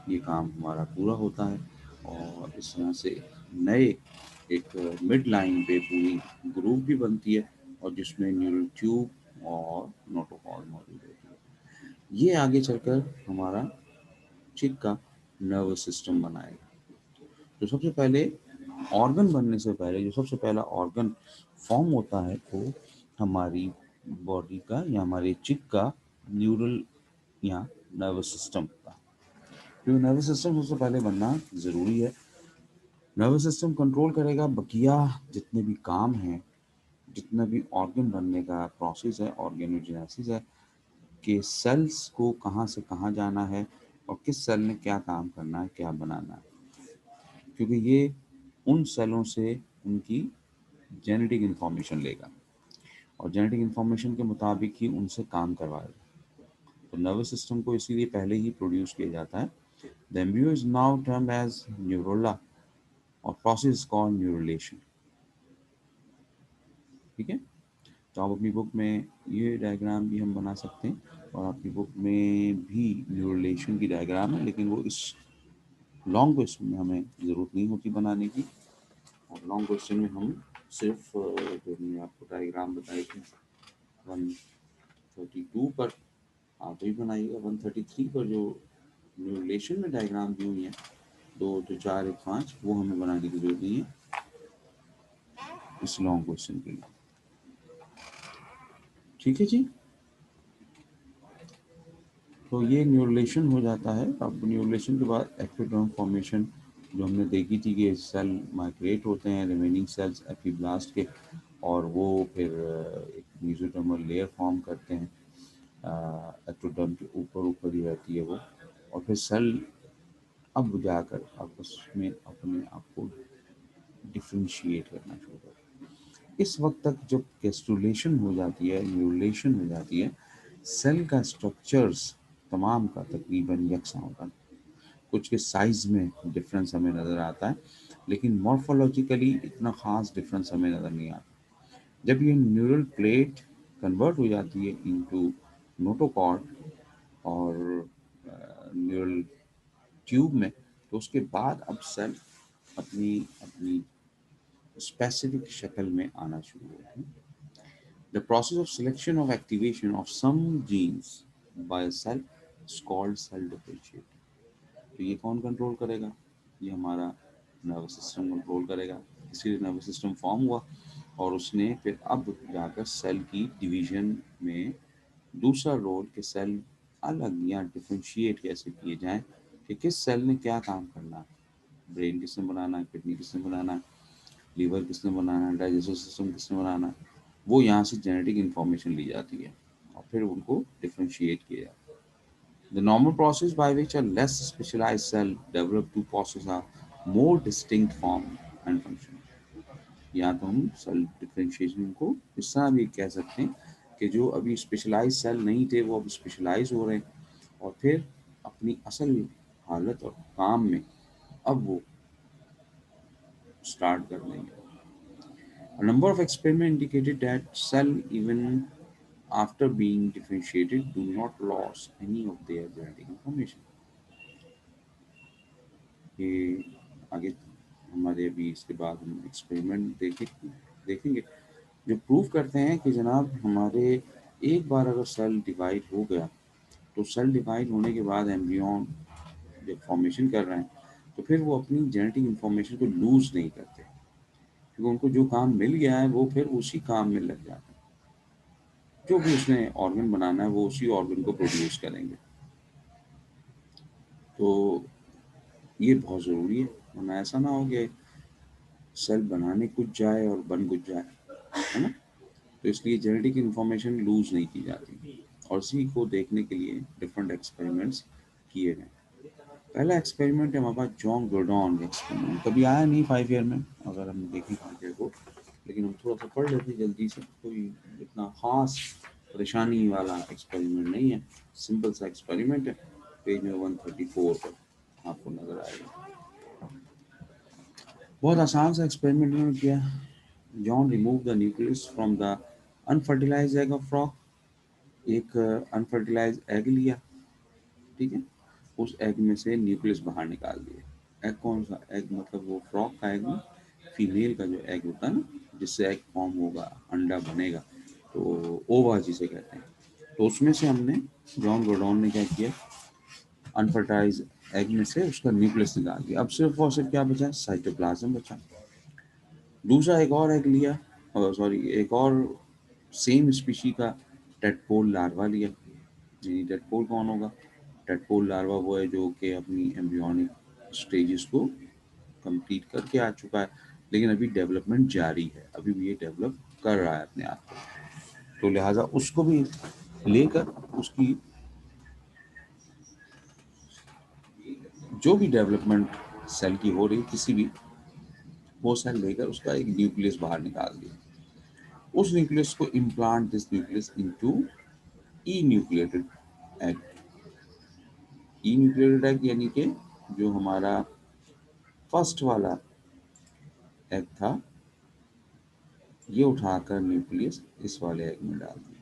ये काम हमारा पूरा होता है। और इस तरह से नए एक मिड लाइन पे पूरी ग्रुप भी बनती है और जिसमें न्यूरल ट्यूब और नोटोकॉर्ड मौजूद होती है। ये आगे चलकर हमारा चिक का नर्वस सिस्टम बनाएगा। तो सबसे पहले ऑर्गन बनने से पहले जो सबसे पहला ऑर्गन फॉर्म होता है वो हमारी बॉडी का या हमारे चिक का न्यूरल या नर्वस सिस्टम का। क्योंकि नर्वस सिस्टम सबसे पहले बनना ज़रूरी है। नर्वस सिस्टम कंट्रोल करेगा बकिया जितने भी काम हैं, जितना भी ऑर्गन बनने का प्रोसेस है, ऑर्गेनोजेनेसिस है, कि सेल्स को कहाँ से कहाँ जाना है और किस सेल ने क्या काम करना है, क्या बनाना है। क्योंकि ये उन सेलों से उनकी जेनेटिक इन्फॉर्मेशन लेगा और जेनेटिक इन्फॉर्मेशन के मुताबिक ही उनसे काम करवाएगा। तो नर्वस सिस्टम को इसीलिए पहले ही प्रोड्यूस किया जाता है। The embryo is now termed as neurula और प्रोसेस कॉल्ड न्यूरोलेशन। ठीक है। तो आप अपनी बुक में ये डायग्राम भी हम बना सकते हैं और आपकी बुक में भी न्यूरोलेशन की डायग्राम है, लेकिन वो इस लॉन्ग क्वेश्चन में हमें ज़रूरत नहीं होती बनाने की। और लॉन्ग क्वेश्चन में हम सिर्फ जो हमने आपको डायग्राम बताई थी 132 पर आप वही बनाइएगा। 133 पर जो न्यूरोलेशन में डायग्राम दी हुई है 2 2 4 1 5, वो हमें बनाने की जरूरत नहीं है इस लॉन्ग क्वेश्चन के लिए। ठीक है जी। तो ये न्यूरोलेशन हो जाता है। अब न्यूरोलेशन के बाद एक्टोडर्म फॉर्मेशन जो हमने देखी थी कि सेल माइग्रेट होते हैं रिमेनिंग सेल्स एपिब्लास्ट के और वो फिर एक मेसोडर्मल लेयर फॉर्म करते हैं। एक्टोडर्म के ऊपर ऊपर ही रहती है वो और फिर सेल अब जाकर आपस में अपने आप को डिफ्रेंशिएट करना शुरू करते हैं। इस वक्त तक जब गैस्ट्रुलेशन हो जाती है, न्यूरोलेशन हो जाती है, सेल का स्ट्रक्चर्स तमाम का तकरीबन यकसा होता है। कुछ के साइज में डिफरेंस हमें नज़र आता है, लेकिन मॉर्फोलॉजिकली इतना ख़ास डिफरेंस हमें नज़र नहीं आता। जब ये न्यूरल प्लेट कन्वर्ट हो जाती है इनटू नोटोकॉर्ड और न्यूरल ट्यूब में, तो उसके बाद अब सेल अपनी अपनी स्पेसिफिक शक्ल में आना शुरू होते हैं। The process of selection of activation of some genes by a cell is called cell differentiation। तो ये कौन कंट्रोल करेगा? ये हमारा नर्वस सिस्टम कंट्रोल करेगा। इसीलिए नर्वस सिस्टम फॉर्म हुआ और उसने फिर अब जाकर सेल की डिवीजन में दूसरा रोल कि सेल अलग या डिफरेंशिएट कैसे किए जाएं कि किस सेल ने क्या काम करना है। ब्रेन किसने बनाना है, किडनी किसने बनाना है, लीवर किसने बनाना है, डाइजेस्टिव सिस्टम किसने बनाना है, वो यहाँ से जेनेटिक इन्फॉर्मेशन ली जाती है और फिर उनको डिफ्रेंशिएट किया जाता है। The normal process by which a less specialized cell develop to process a more distinct form and function. या तो हम सेल डिफरेंशिएशन को इस तरह भी कह सकते हैं कि जो अभी स्पेशलाइज सेल नहीं थे वो अब स्पेशलाइज हो रहे हैं और फिर अपनी असल हालत और काम में अब वो स्टार्ट कर देंगे। A number of experiments indicated that cells, even after being differentiated, do not lose any of their genetic information. ये आगे हमारे अभी इसके बाद हम एक्सपेरिमेंट देखेंगे जो प्रूव करते हैं कि जनाब हमारे एक बार अगर सेल डिवाइड हो गया तो सेल डिवाइड होने के बाद एम्ब्रियन जब फॉर्मेशन कर रहे हैं तो फिर वो अपनी जेनेटिक इंफॉर्मेशन को लूज नहीं करते क्योंकि उनको जो काम मिल गया है वो फिर उसी काम में लग जाते हैं। जो भी उसने ऑर्गन बनाना है वो उसी ऑर्गन को प्रोड्यूस करेंगे। तो ये बहुत ज़रूरी है वरना ऐसा ना हो कि सेल बनाने कुछ जाए और बन कुछ जाए, है ना। तो इसलिए जेनेटिक इंफॉर्मेशन लूज नहीं की जाती और इसी को देखने के लिए डिफरेंट एक्सपेरिमेंट्स किए गए। पहला एक्सपेरिमेंट है हमारे पास जॉन गोडॉन का एक्सपेरिमेंट, कभी आया नहीं 5 ईयर में अगर हम देखें 5 ईयर को, लेकिन हम थोड़ा सा पढ़ लेते हैं जल्दी से। कोई इतना खास परेशानी वाला एक्सपेरिमेंट नहीं है, सिंपल सा एक्सपेरिमेंट है। पेज में 134 पर आपको नजर आएगा। बहुत आसान सा एक्सपेरिमेंट उन्होंने किया। John remove the nucleus from the unfertilised egg of frog. एक अनफर्टिलाइज्ड एग लिया, ठीक है, उस एग में से न्यूक्लियस बाहर निकाल दिया। एग कौन सा एग, मतलब वो फ्रॉग का एग में फीमेल का जो एग होता है ना जिससे एग फॉर्म होगा, अंडा बनेगा, तो ओवा जिसे कहते हैं। तो उसमें से हमने, जॉन गोडॉन ने क्या किया, अनफर्टाइज एग में से उसका न्यूक्लियस निकाल दिया। अब सिर्फ और सिर्फ क्या बचा, साइटोप्लाज्म बचा। दूसरा एक और एग लिया, सॉरी एक और सेम स्पीशी का टेडपोल लार्वा लिया। यानी टेडपोल कौन होगा, टेडपोल लार्वा वो है जो कि अपनी एम्ब्रियोनिक स्टेजेस को कंप्लीट करके आ चुका है लेकिन अभी डेवलपमेंट जारी है, अभी भी ये डेवलप कर रहा है अपने आप को। तो लिहाजा उसको भी लेकर उसकी जो भी डेवलपमेंट सेल की हो रही किसी भी, वो सेल लेकर उसका एक न्यूक्लियस बाहर निकाल दिया। उस न्यूक्लियस को implant this nucleus into E nucleated egg. E nucleated egg यानी कि जो हमारा फर्स्ट वाला एग था ये उठाकर न्यूक्लियस इस वाले एग में डाल दिया।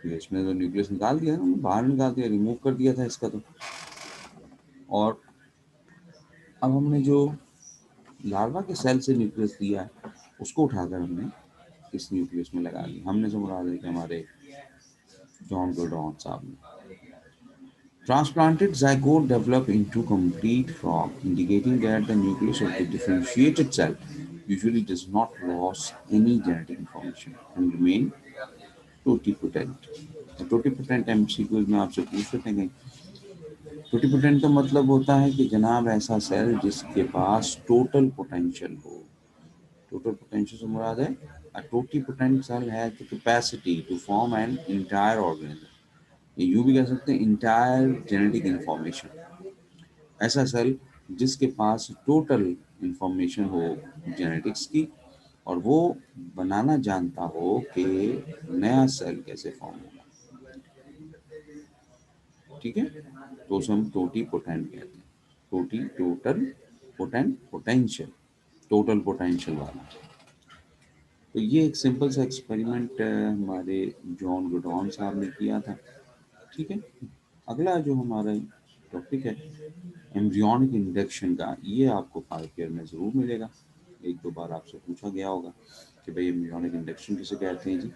फिर इसमें तो न्यूक्लियस निकाल दिया ना, बाहर निकाल दिया, रिमूव कर दिया था इसका तो। और अब हमने जो लार्वा के सेल से न्यूक्लियस लिया है उसको उठाकर हमने इस न्यूक्लियस में लगा दिया। हमने जो मुराद है कि हमारे जॉन गोडॉन साहब ने। Transplanted zygote develop into complete frog, indicating that the nucleus of the differentiated cell usually does not lose any genetic information and remain totipotent। Totipotent MCQs में आपसे पूछ सकते हैं, टोटीपोटेंट का मतलब होता है कि जनाब ऐसा सेल जिसके पास टोटल पोटेंशियल हो। टोटल पोटेंशियल से मुराद है a totipotent cell has the capacity to form an entire organism। ये यूं भी कह सकते हैं इंटायर जेनेटिक इंफॉर्मेशन। ऐसा सेल जिसके पास टोटल इंफॉर्मेशन हो जेनेटिक्स की और वो बनाना जानता हो कि नया सेल कैसे फॉर्म होगा, ठीक है। तो उसे हम टोटी पोटेंट कहते हैं। टोटी total, potent potential, total potential वाला। तो ये एक सिंपल सा एक्सपेरिमेंट हमारे जॉन गुडॉन साहब ने किया था, ठीक है। अगला जो हमारा टॉपिक है एम्ब्रियोनिक इंडक्शन का, ये आपको 5 ईयर में ज़रूर मिलेगा। एक दो बार आपसे पूछा गया होगा कि भाई एम्ब्रियोनिक इंडक्शन किसे कहते हैं जी।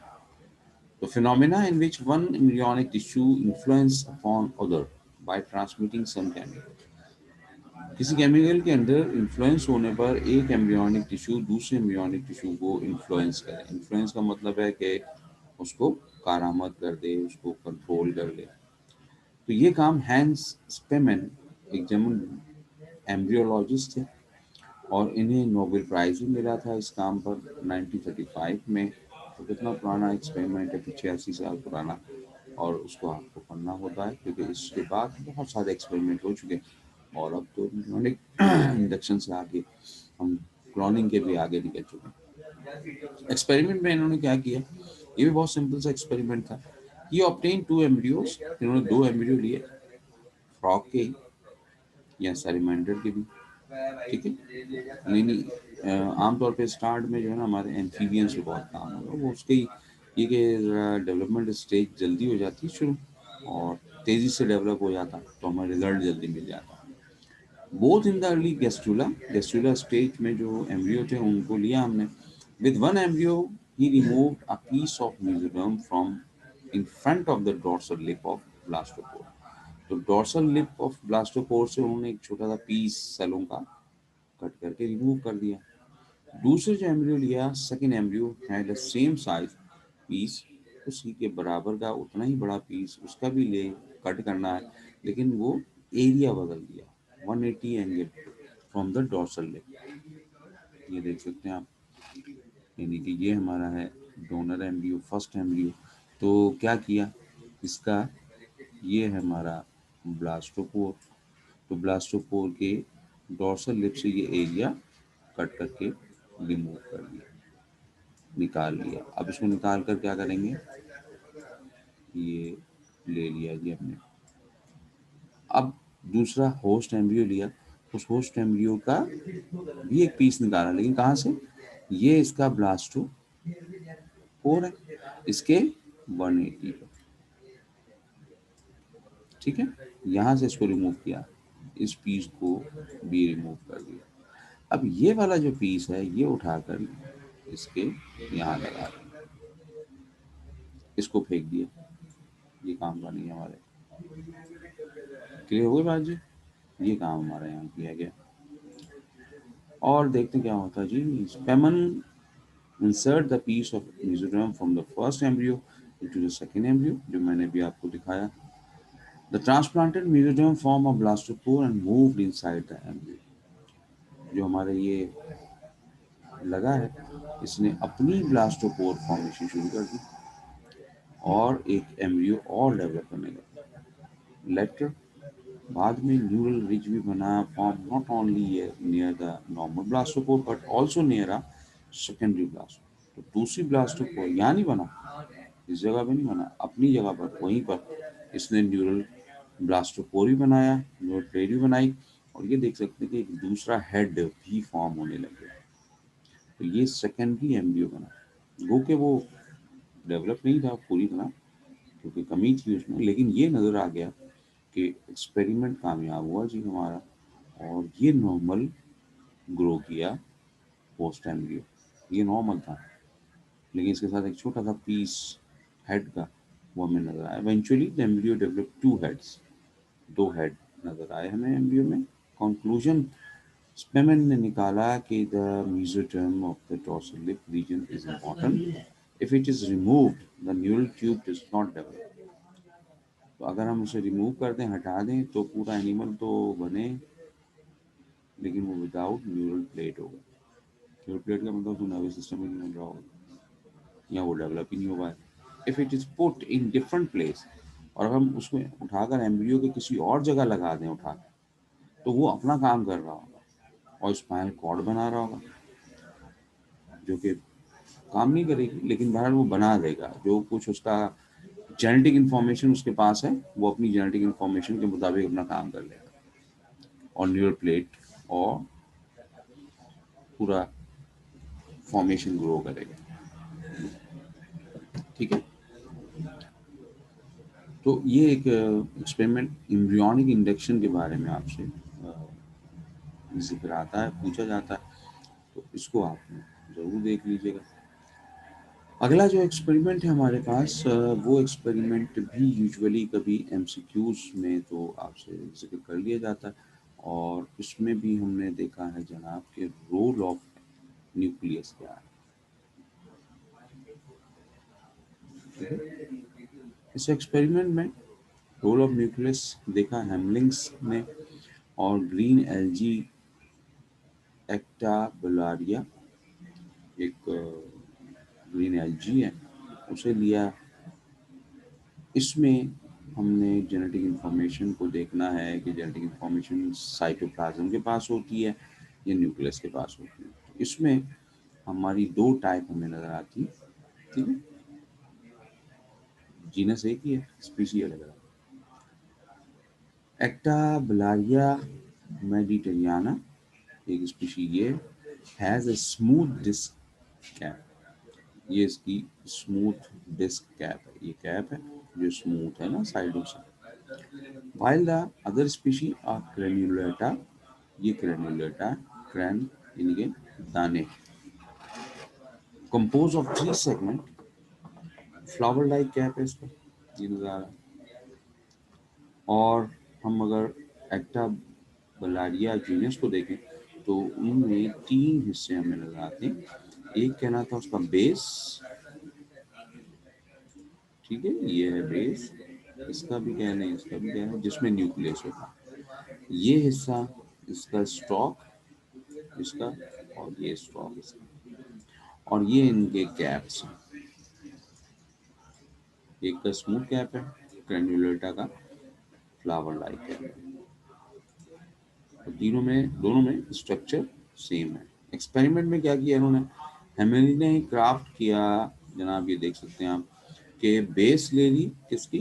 तो phenomena in which one embryonic tissue influence upon other by transmitting some chemical. किसी केमिकल के अंदर इन्फ्लुएंस होने पर एक एम्ब्रियोनिक टिश्यू दूसरे एम्ब्रियोनिक टिश्यू को इन्फ्लुएंस करे। इन्फ्लुएंस का मतलब है कि उसको कारामद कर दे, उसको कंट्रोल कर ले। तो ये काम हैंस स्पेमन, एक जर्मन एम्ब्रियोलॉजिस्ट थे, और इन्हें नोबेल प्राइज भी मिला था इस काम पर 1935 में। तो कितना पुराना एक्सपेरिमेंट है, 85 साल पुराना, और उसको आपको पढ़ना होता है क्योंकि इसके बाद बहुत सारे एक्सपेरिमेंट हो चुके हैं। और अब तो इम्ब्रियोनिक इंडक्शन से आगे हम क्लोनिंग के भी आगे निकल चुके हैं। एक्सपेरिमेंट में इन्होंने क्या किया, ये भी बहुत सिंपल सा एक्सपेरिमेंट था। ये ऑब्टेन टू एम्ब्रियोज, इन्होंने दो एम्ब्रियो लिए, फ्रॉग के या सैलमेंडर के भी, ठीक है। नहीं नहीं, आमतौर पे स्टार्ट में जो है ना हमारे एम्फीबियन से बहुत काम होगा, वो उसके ये कि डेवलपमेंट स्टेज जल्दी हो जाती है शुरू, और तेज़ी से डेवलप हो जाता, तो हमें रिजल्ट जल्दी मिल जाता। Both in the early gastrula stage में जो एम्ब्रियो थे उनको लिया हमने। With one embryo he removed a piece of mesoderm from in front of the dorsal lip of blastopore. तो डॉर्सल लिप ऑफ ब्लास्टोपोर से उन्होंने एक छोटा सा पीस सेलों का कट करके रिमूव कर दिया। दूसरे जो एम्ब्रियो लिया, second embryo had the same size piece, उसी के बराबर का उतना ही बड़ा पीस उसका भी ले कट करना है, लेकिन वो एरिया बदल दिया 180 angle from the dorsal lip. ये देख सकते हैं आप, यानी कि ये हमारा है डोनर एम्ब्रियो, फर्स्ट एम्ब्रियो। तो क्या किया इसका, ये है हमारा ब्लास्टोपोर। तो ब्लास्टोपोर के डॉर्सल लिप से ये एरिया कट करके रिमूव कर दिया, निकाल लिया। अब इसको निकाल कर क्या करेंगे, ये ले लिया जी हमने। अब दूसरा होस्ट एम्ब्रियो लिया, उस होस्ट एम्ब्रियो का भी एक पीस निकाला, लेकिन कहाँ से, ये इसका ब्लास्टो पोर है, इसके 180 पर, ठीक है। यहाँ से इसको रिमूव किया, इस पीस को भी रिमूव कर दिया। अब ये वाला जो पीस है ये उठाकर इसके यहाँ लगा दिया, इसको फेंक दिया, ये काम का नहीं है हमारे। क्लियर हो गई बात जी, ये काम हमारे यहाँ किया गया। और देखते क्या होता है जी। Spemann insert the piece of mesoderm from the first embryo into the second embryo, जो मैंने भी आपको दिखाया। The transplanted mesoderm form a blastopore and moved inside the embryo. जो हमारे ये लगा है, इसने अपनी ब्लास्टोपोर फॉर्मेशन शुरू कर दी और एक एम्ब्रियो और डेवलप करने लगा। लेटर बाद में न्यूरल रिज भी बना, form not only near the normal blastopore but also near a secondary blastopore. तो दूसरी ब्लास्टोपोर यहाँ नहीं बना, इस जगह पे नहीं बना, अपनी जगह पर वहीं पर इसने न्यूरल ब्लास्टोपोर भी बनाया, न्यूरल प्लेट भी बनाई, और ये देख सकते हैं कि एक दूसरा हेड भी फॉर्म होने लग गया। तो ये सेकेंडरी एम्ब्रियो बना, गो के वो डेवलप नहीं था पूरी तरह क्योंकि कमी थी उसमें, लेकिन ये नज़र आ गया कि एक्सपेरिमेंट कामयाब हुआ जी हमारा, और ये नॉर्मल ग्रो किया पोस्ट एम्ब्रियो। ये नॉर्मल था, लेकिन इसके साथ एक छोटा सा पीस हेड का वो हमें नजर आया। Eventually the embryo develop two heads, दो हेड नजर आए हमें एम्ब्रियो में। कंक्लूजन, स्पेमन ने निकाला कि the mesoderm of the dorsal lip region is important, if it is removed the neural tube does not develop. तो अगर हम उसे रिमूव कर दें, हटा दें, तो पूरा एनिमल तो बने, लेकिन वो विदाउट न्यूरल प्लेट होगा। न्यूरल प्लेट का मतलब उसको नर्वस सिस्टम ही नहीं मिल रहा होगा, या वो डेवलप ही नहीं होगा। If it is put in different place, और हम उसको उठाकर एम्ब्रियो के किसी और जगह लगा दें उठा, तो वो अपना काम कर रहा होगा और स्पाइनल कॉर्ड बना रहा होगा, जो कि काम नहीं करेगी, लेकिन बहरहाल वो बना देगा। जो कुछ उसका जेनेटिक इन्फॉर्मेशन उसके पास है, वो अपनी जेनेटिक इन्फॉर्मेशन के मुताबिक अपना काम कर लेगा, और न्यूरल प्लेट और पूरा फॉर्मेशन ग्रो करेगा, ठीक है। तो ये एक एक्सपेरिमेंट एम्ब्रियोनिक इंडक्शन के बारे में आपसे जिक्र आता है, पूछा जाता है, तो इसको आप ज़रूर देख लीजिएगा। अगला जो एक्सपेरिमेंट है हमारे पास, वो एक्सपेरिमेंट भी यूजुअली कभी एमसीक्यूज में तो आपसे जिक्र कर लिया जाता है, और इसमें भी हमने देखा है जनाब के रोल ऑफ न्यूक्लियस क्या है। इस एक्सपेरिमेंट में रोल ऑफ न्यूक्लियस देखा हेमलिंग्स ने, और ग्रीन एल्जी एक्टा बुलारिया, एक ग्रीन एल्जी है, उसे लिया। इसमें हमने जेनेटिक इंफॉर्मेशन को देखना है कि जेनेटिक इंफॉर्मेशन साइटोप्लाज्म के पास होती है या न्यूक्लियस के पास होती है। इसमें हमारी दो टाइप हमें नज़र आती है, ठीक है। जीनस एक ही है, स्पीशी अलग अलग। एक्टा बिलारिया मेडिटेरियाना एक स्पीशी ये has a smooth disc cap. ये इसकी स्मूथ डिस्क कैप है, ये कैप है जो स्मूथ है ना साइडों से। While the other species are crenulata, ये crenulata, cran यानी कि दाने, composed of three segment, flower like cap है इसका, ये नजर आ रहा है। और हम अगर एक्टा बलारिया जीनस को देखें तो उनमें तीन हिस्से हमें नजर आते हैं। एक कहना था उसका बेस, ठीक है, ये है बेस, इसका भी कहना है, इसका भी कहना है, जिसमें न्यूक्लियस होता है। ये हिस्सा इसका स्टॉक, इसका, और ये स्टॉक इसका, और ये इनके कैप्स हैं। एक का स्मूथ कैप है, ग्रेन्युलेटा का फ्लावर लाइक कैप है। तो दोनों में स्ट्रक्चर सेम है। एक्सपेरिमेंट में क्या किया इन्होंने, हेमली ने क्राफ्ट किया, जनाब ये देख सकते हैं आप, कि बेस ले ली किसकी,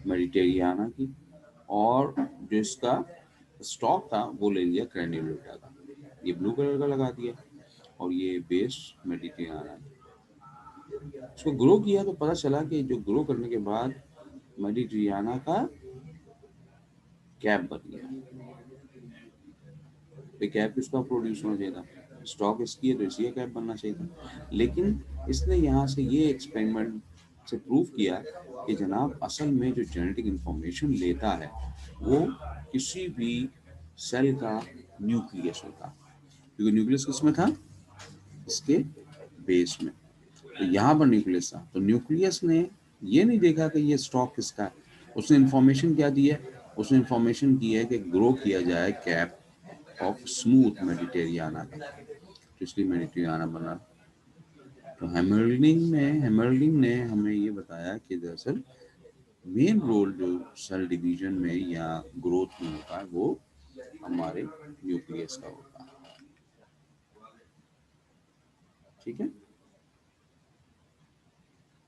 मेडिटेरियाना की, और जो इसका स्टॉक था वो ले लिया ग्रेन्युलेटा का। ये ब्लू कलर का लगा दिया और ये बेस मेडिटेरियाना। उसको ग्रो किया तो पता चला कि जो ग्रो करने के बाद मेडिटेरियाना का कैप बन गया। तो कैप किसका प्रोड्यूस होना चाहिए था, स्टॉक इसकी है तो इसी का कैप बनना चाहिए था। लेकिन इसने यहाँ से ये एक्सपेरिमेंट से प्रूव किया कि जनाब असल में जो जेनेटिक इंफॉर्मेशन लेता है वो किसी भी सेल का न्यूक्लियस होता है, क्योंकि न्यूक्लियस किस में था, इसके बेस में। तो यहाँ पर न्यूक्लियस था, तो न्यूक्लियस ने ये नहीं देखा कि ये स्टॉक किसका है, उसने इंफॉर्मेशन क्या दी है, उसने इंफॉर्मेशन की है कि ग्रो किया जाए कैप ऑफ स्मूथ मेडिटेरियाना का, तो इसलिए मेडिटेरियाना बना। तो हेमर्लिंग ने हमें ये बताया कि दरअसल मेन रोल जो सेल डिवीजन में या ग्रोथ में होता है वो हमारे न्यूक्लियस का होता है, ठीक है।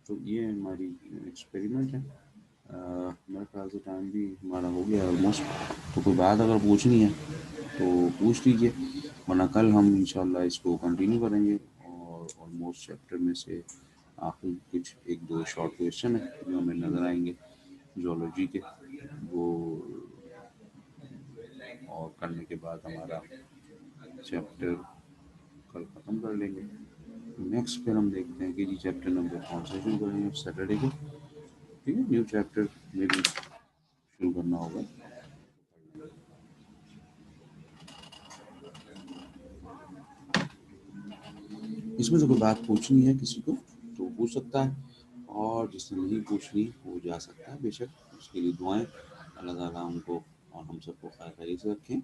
तो ये हमारी एक्सपेरिमेंट है। मेरे ख्याल से टाइम भी हमारा हो गया ऑलमोस्ट। तो कोई बात अगर पूछनी है तो पूछ लीजिए, वरना कल हम इंशाल्लाह इसको कंटिन्यू करेंगे। और ऑलमोस्ट चैप्टर में से आखिरी कुछ एक दो शॉर्ट क्वेश्चन है जो हमें नज़र आएंगे जूलॉजी के, वो और करने के बाद हमारा चैप्टर कल ख़त्म कर लेंगे। नेक्स्ट फिर हम देखते हैं कि जी चैप्टर नंबर कौन सा शुरू करेंगे सैटरडे को, ठीक है। न्यू चैप्टर में भी शुरू करना होगा। इसमें से कोई बात पूछनी है किसी को तो पूछ सकता है, और जिसने नहीं पूछनी वो जा सकता है बेशक। उसके लिए दुआएं, अल्लाह ताला उनको और हम सबको खैर खैरियत से रखें।